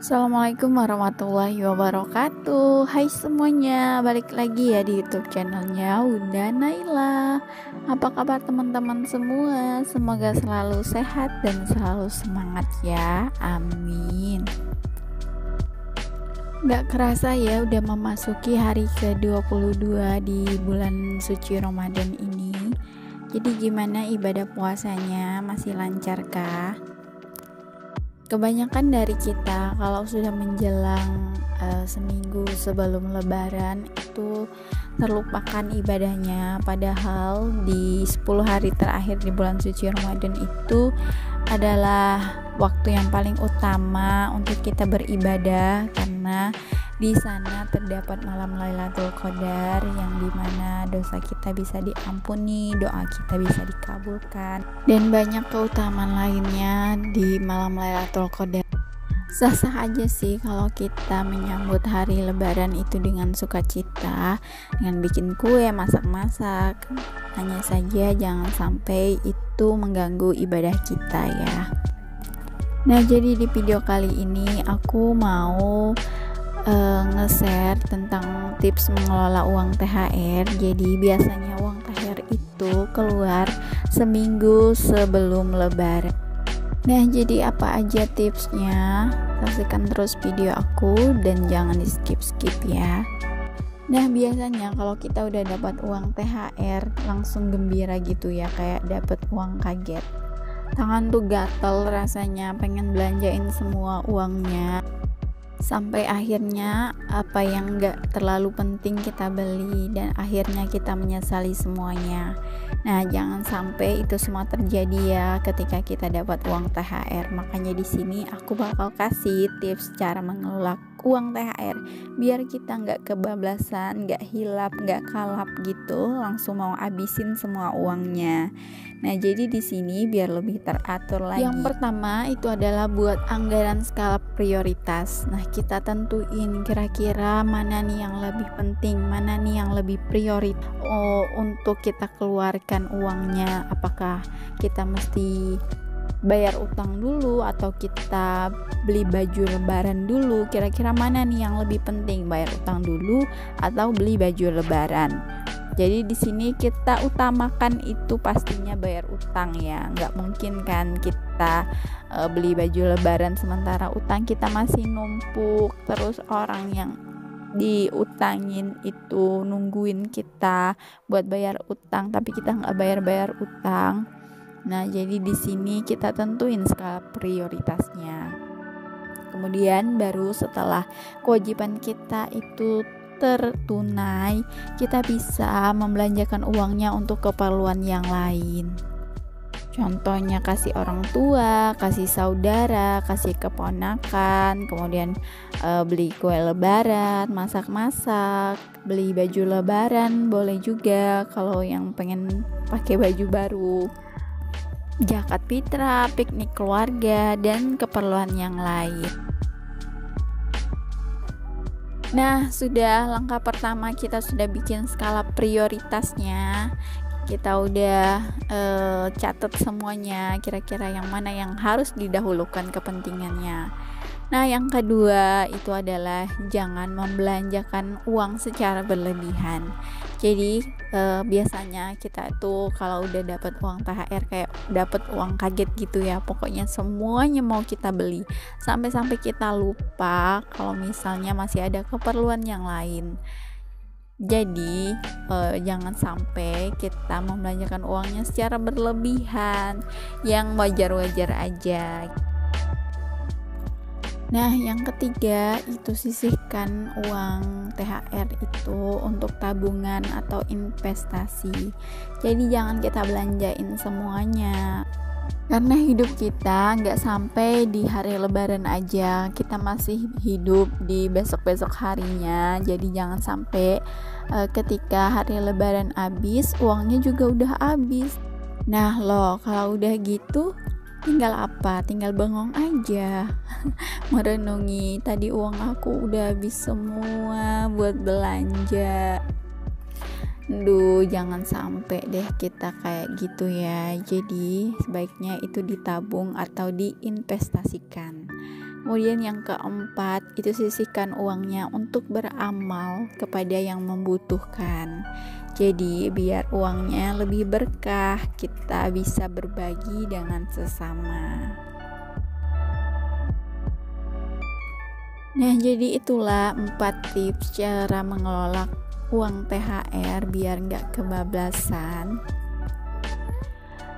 Assalamualaikum warahmatullahi wabarakatuh. Hai semuanya, balik lagi ya di YouTube channelnya Bunda Naila. Apa kabar teman-teman semua? Semoga selalu sehat dan selalu semangat ya. Amin. Gak kerasa ya udah memasuki hari ke-22 di bulan suci Ramadan ini. Jadi gimana ibadah puasanya? Masih lancar kah? Kebanyakan dari kita kalau sudah menjelang seminggu sebelum lebaran itu terlupakan ibadahnya, padahal di 10 hari terakhir di bulan suci Ramadan itu adalah waktu yang paling utama untuk kita beribadah, karena di sana terdapat malam Lailatul Qadar yang dimana dosa kita bisa diampuni, doa kita bisa dikabulkan, dan banyak keutamaan lainnya di malam Lailatul Qadar. Sah-sah aja sih kalau kita menyambut hari lebaran itu dengan sukacita, dengan bikin kue, masak-masak. Hanya saja jangan sampai itu mengganggu ibadah kita ya. Nah, jadi di video kali ini aku mau nge-share tentang tips mengelola uang THR. Jadi biasanya uang THR itu keluar seminggu sebelum lebaran. Nah, jadi apa aja tipsnya? Saksikan terus video aku dan jangan di skip-skip ya. Nah, biasanya kalau kita udah dapat uang THR langsung gembira gitu ya, kayak dapat uang kaget. Tangan tuh gatel rasanya, pengen belanjain semua uangnya. Sampai akhirnya apa yang gak terlalu penting kita beli dan akhirnya kita menyesali semuanya. Nah, jangan sampai itu semua terjadi ya ketika kita dapat uang THR. Makanya di sini aku bakal kasih tips cara mengelola uang THR biar kita nggak kebablasan, nggak hilap, nggak kalap gitu, langsung mau habisin semua uangnya. Nah, jadi di sini biar lebih teratur lagi. Yang pertama itu adalah buat anggaran skala prioritas. Nah, kita tentuin kira-kira mana nih yang lebih penting, mana nih yang lebih prioritas untuk kita keluarkan uangnya. Apakah kita mesti bayar utang dulu atau kita beli baju lebaran dulu? Kira-kira mana nih yang lebih penting, bayar utang dulu atau beli baju lebaran? Jadi di sini kita utamakan itu pastinya bayar utang ya. Nggak mungkin kan kita beli baju lebaran sementara utang kita masih numpuk, terus orang yang diutangin itu nungguin kita buat bayar utang tapi kita nggak bayar utang. Nah, jadi di sini kita tentuin skala prioritasnya. Kemudian baru setelah kewajiban kita itu tertunai, kita bisa membelanjakan uangnya untuk keperluan yang lain. Contohnya kasih orang tua, kasih saudara, kasih keponakan, kemudian beli kue lebaran, masak-masak, beli baju lebaran boleh juga kalau yang pengen pakai baju baru, zakat fitrah, piknik keluarga, dan keperluan yang lain. Nah, sudah langkah pertama kita sudah bikin skala prioritasnya. Kita udah catat semuanya, kira-kira yang mana yang harus didahulukan kepentingannya. Nah, yang kedua itu adalah jangan membelanjakan uang secara berlebihan. Jadi biasanya kita tuh kalau udah dapat uang THR kayak dapat uang kaget gitu ya, pokoknya semuanya mau kita beli sampai kita lupa kalau misalnya masih ada keperluan yang lain. Jadi jangan sampai kita membelanjakan uangnya secara berlebihan, yang wajar-wajar aja. Nah, yang ketiga itu sisihkan uang THR itu untuk tabungan atau investasi. Jadi jangan kita belanjain semuanya, karena hidup kita nggak sampai di hari lebaran aja, kita masih hidup di besok-besok harinya. Jadi jangan sampai ketika hari lebaran habis, uangnya juga udah habis. Nah loh, kalau udah gitu tinggal apa? Tinggal bengong aja merenungi, tadi uang aku udah habis semua buat belanja. Duh, jangan sampai deh kita kayak gitu ya. Jadi sebaiknya itu ditabung atau diinvestasikan. Kemudian yang keempat, itu sisihkan uangnya untuk beramal kepada yang membutuhkan. Jadi biar uangnya lebih berkah, kita bisa berbagi dengan sesama. Nah, jadi itulah 4 tips cara mengelola uang THR biar nggak kebablasan.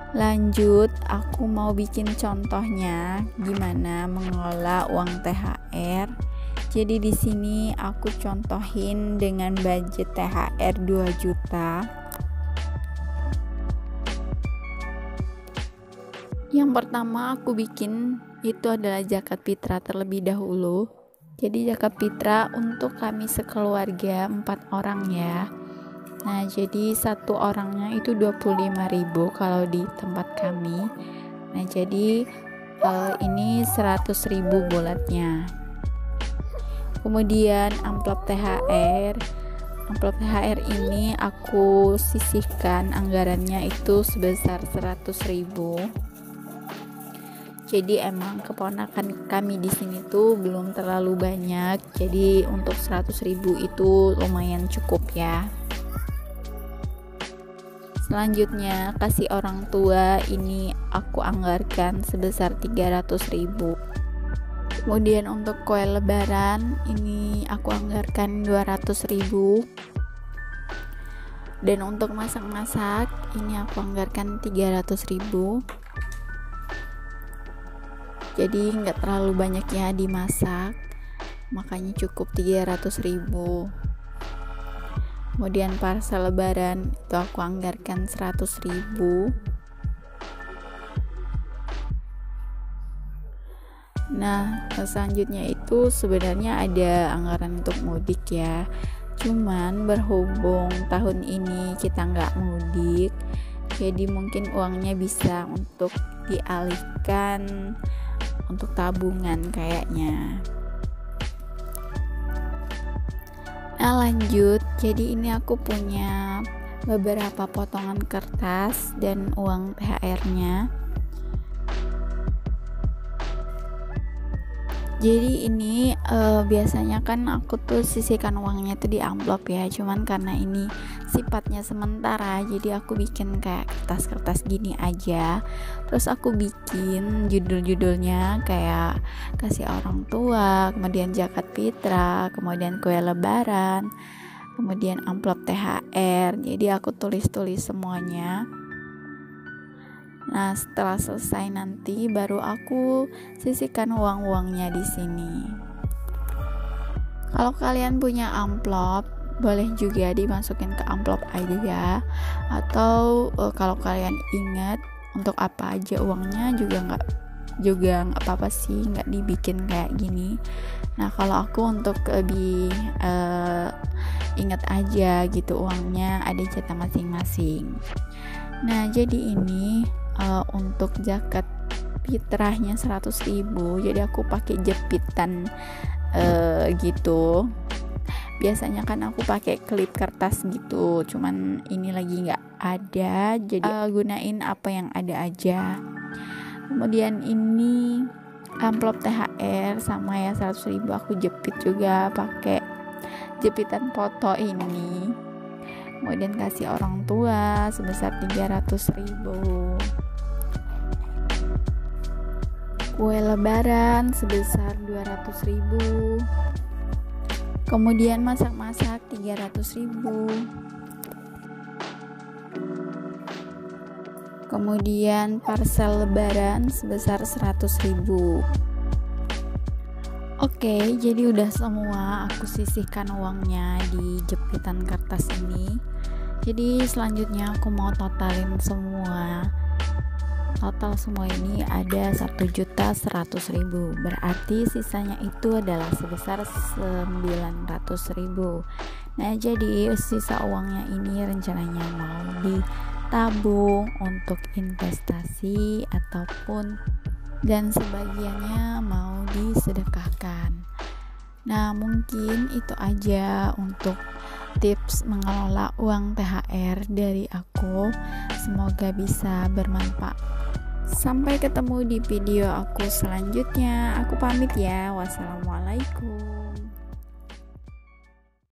Lanjut, aku mau bikin contohnya gimana mengelola uang THR. Jadi di sini aku contohin dengan budget THR 2 juta. Yang pertama aku bikin itu adalah zakat fitrah terlebih dahulu. Jadi zakat fitrah untuk kami sekeluarga 4 orang ya. Nah, jadi satu orangnya itu 25.000 kalau di tempat kami. Nah, jadi ini 100.000 bulatnya. Kemudian amplop THR. Amplop THR ini aku sisihkan anggarannya itu sebesar 100.000. Jadi emang keponakan kami di sini tuh belum terlalu banyak. Jadi untuk 100.000 itu lumayan cukup ya. Selanjutnya kasih orang tua ini aku anggarkan sebesar 300.000. Kemudian untuk kue lebaran ini aku anggarkan 200.000. Dan untuk masak-masak ini aku anggarkan 300.000. Jadi nggak terlalu banyak ya dimasak, makanya cukup 300.000. Kemudian parcel lebaran itu aku anggarkan 100.000. Nah, selanjutnya itu sebenarnya ada anggaran untuk mudik ya. Cuman berhubung tahun ini kita nggak mudik, jadi mungkin uangnya bisa untuk dialihkan untuk tabungan kayaknya. Nah, lanjut, jadi ini aku punya beberapa potongan kertas dan uang THR-nya. Jadi ini biasanya kan aku tuh sisihkan uangnya tuh di amplop ya, cuman karena ini sifatnya sementara, jadi aku bikin kayak kertas-kertas gini aja. Terus aku bikin judul-judulnya kayak kasih orang tua, kemudian zakat fitrah, kemudian kue lebaran, kemudian amplop THR. Jadi aku tulis-tulis semuanya. Nah, setelah selesai nanti baru aku sisihkan uang-uangnya di sini. Kalau kalian punya amplop, boleh juga dimasukin ke amplop aja. Atau kalau kalian ingat untuk apa aja uangnya juga nggak apa-apa sih, nggak dibikin kayak gini. Nah, kalau aku untuk lebih ingat aja gitu uangnya ada jatah masing-masing. Nah, jadi ini untuk zakat fitrahnya 100.000, jadi aku pakai jepitan gitu. Biasanya kan aku pakai klip kertas gitu, cuman ini lagi nggak ada, jadi gunain apa yang ada aja. Kemudian ini amplop THR sama ya 100.000 aku jepit juga pakai jepitan foto ini. Kemudian kasih orang tua sebesar 300.000. Kue lebaran sebesar 200.000. Kemudian masak-masak 300.000. Kemudian parcel lebaran sebesar 100.000. Oke, jadi udah semua aku sisihkan uangnya di jepitan kertas ini. Jadi selanjutnya aku mau totalin semua. Total semua ini ada 1.100.000. Berarti sisanya itu adalah sebesar 900.000. Nah, jadi sisa uangnya ini rencananya mau ditabung untuk investasi ataupun dan sebagiannya mau disedekahkan. Nah, mungkin itu aja untuk tips mengelola uang THR dari aku. Semoga bisa bermanfaat Sampai ketemu di video aku selanjutnya. Aku pamit ya. Wassalamualaikum.